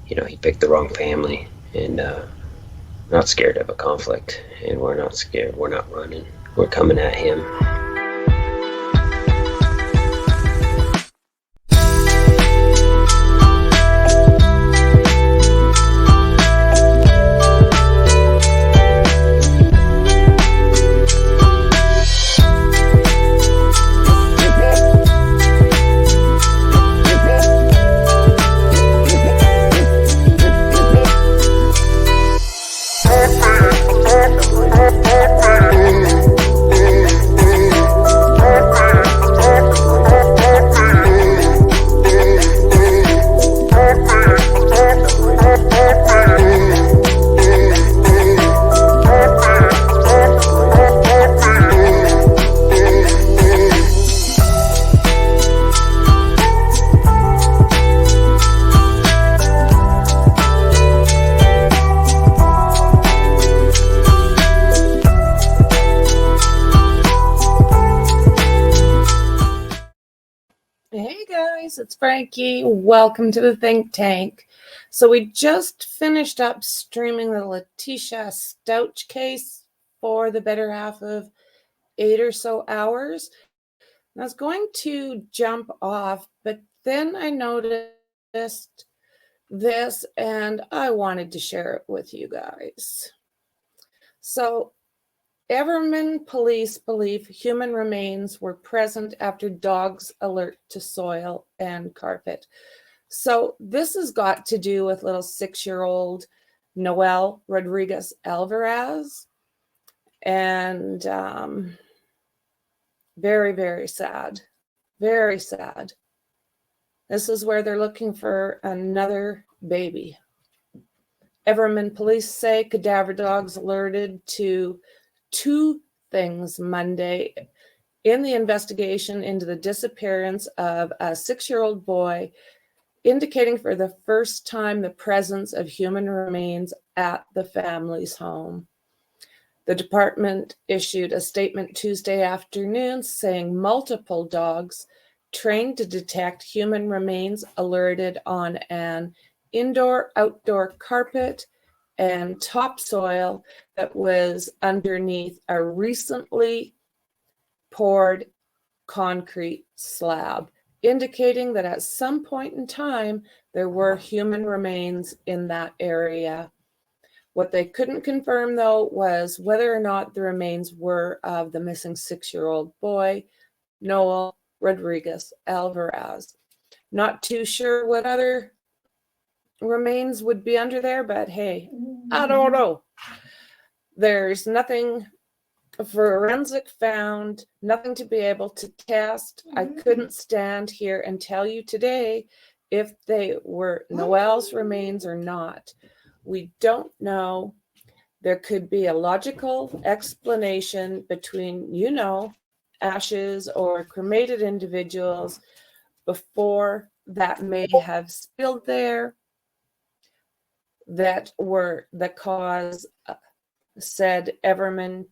he picked the wrong family, and not scared of a conflict, and we're not scared. We're not running. We're coming at him. It's Franky. Welcome to the Think Tank. So we just finished up streaming the Letitia Stouch case for the better half of 8 or so hours. I was going to jump off, but then I noticed this and I wanted to share it with you guys. So Everman police believe human remains were present after dogs alert to soil and carpet. So this has got to do with little 6-year-old Noel Rodriguez-Alverez. And very, very sad. Very sad. This is where they're looking for another baby. Everman police say cadaver dogs alerted to 2 things Monday in the investigation into the disappearance of a 6-year-old boy, indicating for the first time the presence of human remains at the family's home. The department issued a statement Tuesday afternoon saying multiple dogs trained to detect human remains alerted on an indoor-outdoor carpet and topsoil that was underneath a recently poured concrete slab, indicating that at some point in time there were human remains in that area. What they couldn't confirm, though, was whether or not the remains were of the missing 6-year-old boy, Noel Rodriguez-Alverez. Not too sure what other remains would be under there, but hey, I don't know. There's nothing forensic found, nothing to be able to test. I couldn't stand here and tell you today if they were Noel's remains or not. We don't know. There could be a logical explanation between, ashes or cremated individuals before that may have spilled there. That were the cause, said Everman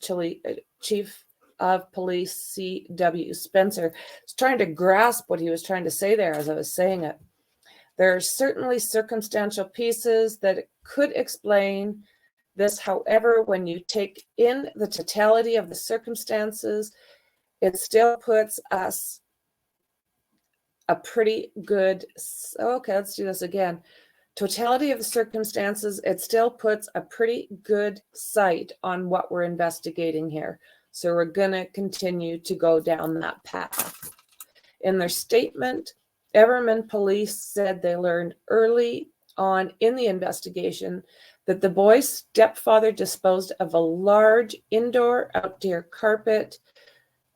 Chief of Police C.W. Spencer. I was trying to grasp what he was trying to say there as I was saying it. There are certainly circumstantial pieces that could explain this. However, when you take in the totality of the circumstances, it still puts us a pretty good, okay, let's do this again. Totality of the circumstances, it still puts a pretty good sight on what we're investigating here. So we're going to continue to go down that path. In their statement, Everman police said they learned early on in the investigation that the boy's stepfather disposed of a large indoor-outdoor carpet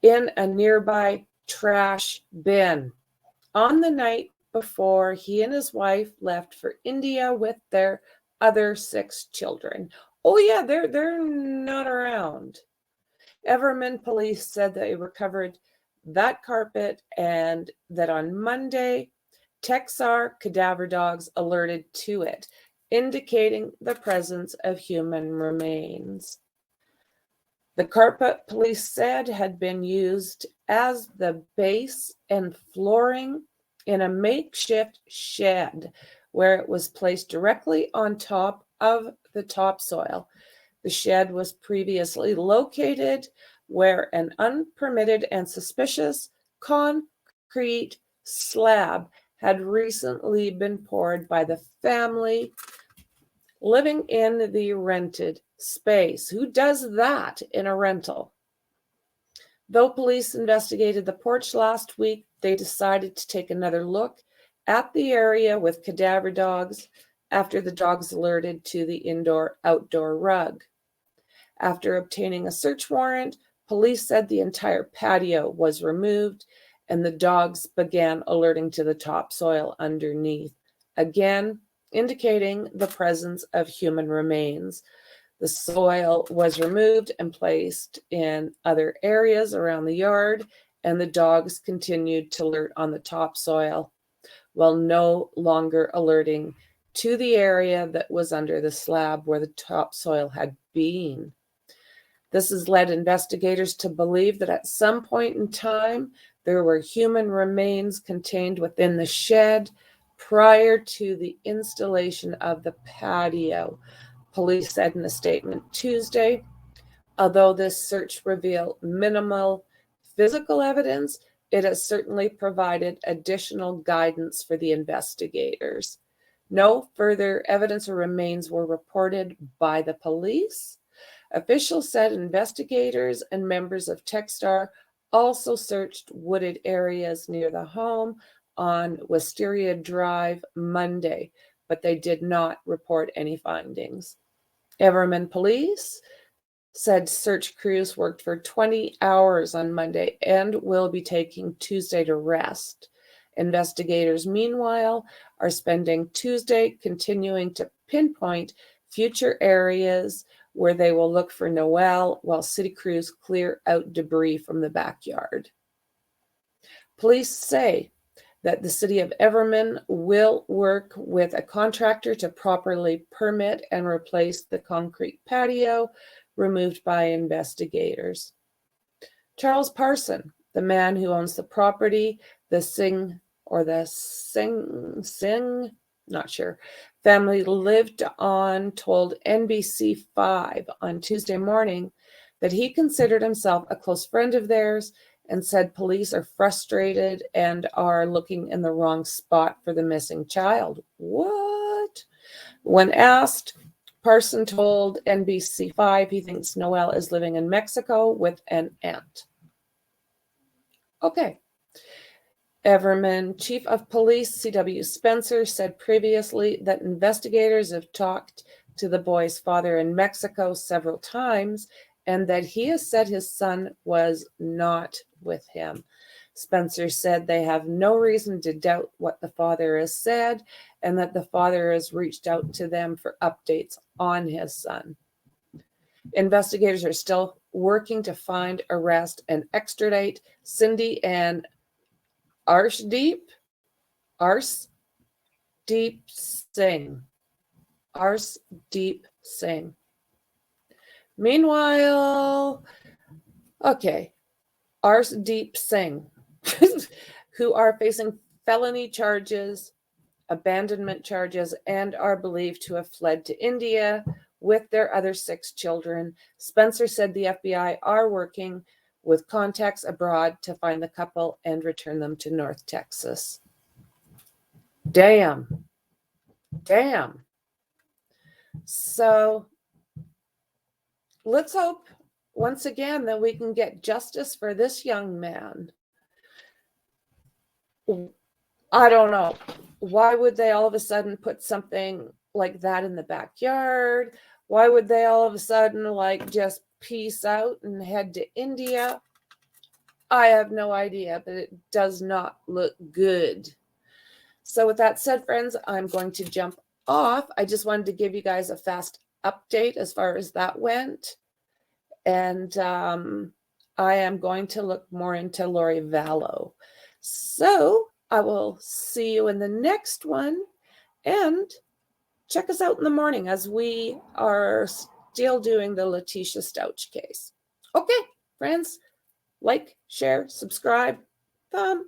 in a nearby trash bin on the night before he and his wife left for India with their other 6 children. Oh yeah, they're not around. Everman police said they recovered that carpet and that on Monday, Texar cadaver dogs alerted to it, indicating the presence of human remains. The carpet, police said, had been used as the base and flooring in a makeshift shed where it was placed directly on top of the topsoil. The shed was previously located where an unpermitted and suspicious concrete slab had recently been poured by the family living in the rented space. Who does that in a rental? Though police investigated the porch last week, they decided to take another look at the area with cadaver dogs after the dogs alerted to the indoor-outdoor rug. After obtaining a search warrant, police said the entire patio was removed and the dogs began alerting to the topsoil underneath, again indicating the presence of human remains. The soil was removed and placed in other areas around the yard, and the dogs continued to alert on the topsoil, while no longer alerting to the area that was under the slab where the topsoil had been. This has led investigators to believe that at some point in time, there were human remains contained within the shed prior to the installation of the patio, police said in a statement Tuesday. Although this search revealed minimal physical evidence, it has certainly provided additional guidance for the investigators. No further evidence or remains were reported by the police. Officials said investigators and members of Techstar also searched wooded areas near the home on Wisteria Drive Monday, but they did not report any findings. Everman police said search crews worked for 20 hours on Monday and will be taking Tuesday to rest. Investigators, meanwhile, are spending Tuesday continuing to pinpoint future areas where they will look for Noel while city crews clear out debris from the backyard. Police say that the city of Everman will work with a contractor to properly permit and replace the concrete patio removed by investigators. Charles Parson, the man who owns the property, the Singh, not sure, family lived on, told NBC5 on Tuesday morning that he considered himself a close friend of theirs and said police are frustrated and are looking in the wrong spot for the missing child. What? When asked, Parson told NBC5 he thinks Noel is living in Mexico with an aunt. Okay. Everman Chief of Police C.W. Spencer said previously that investigators have talked to the boy's father in Mexico several times and that he has said his son was not with him. Spencer said they have no reason to doubt what the father has said and that the father has reached out to them for updates on his son. Investigators are still working to find, arrest, and extradite Cindy and Arshdeep Singh. Arshdeep Singh. Meanwhile, Arshdeep Singh, who are facing felony charges, abandonment charges, and are believed to have fled to India with their other 6 children. Spencer said the FBI are working with contacts abroad to find the couple and return them to North Texas. Damn. So let's hope once again that we can get justice for this young man. I don't know. Why would they all of a sudden put something like that in the backyard? Why would they all of a sudden just peace out and head to India? I have no idea, but it does not look good. So with that said, friends, I'm going to jump off. I just wanted to give you guys a fast update as far as that went. And I am going to look more into Lori Vallow. So I will see you in the next one. And check us out in the morning as we are still doing the Letitia Stouch case. Okay, friends, like, share, subscribe, thumb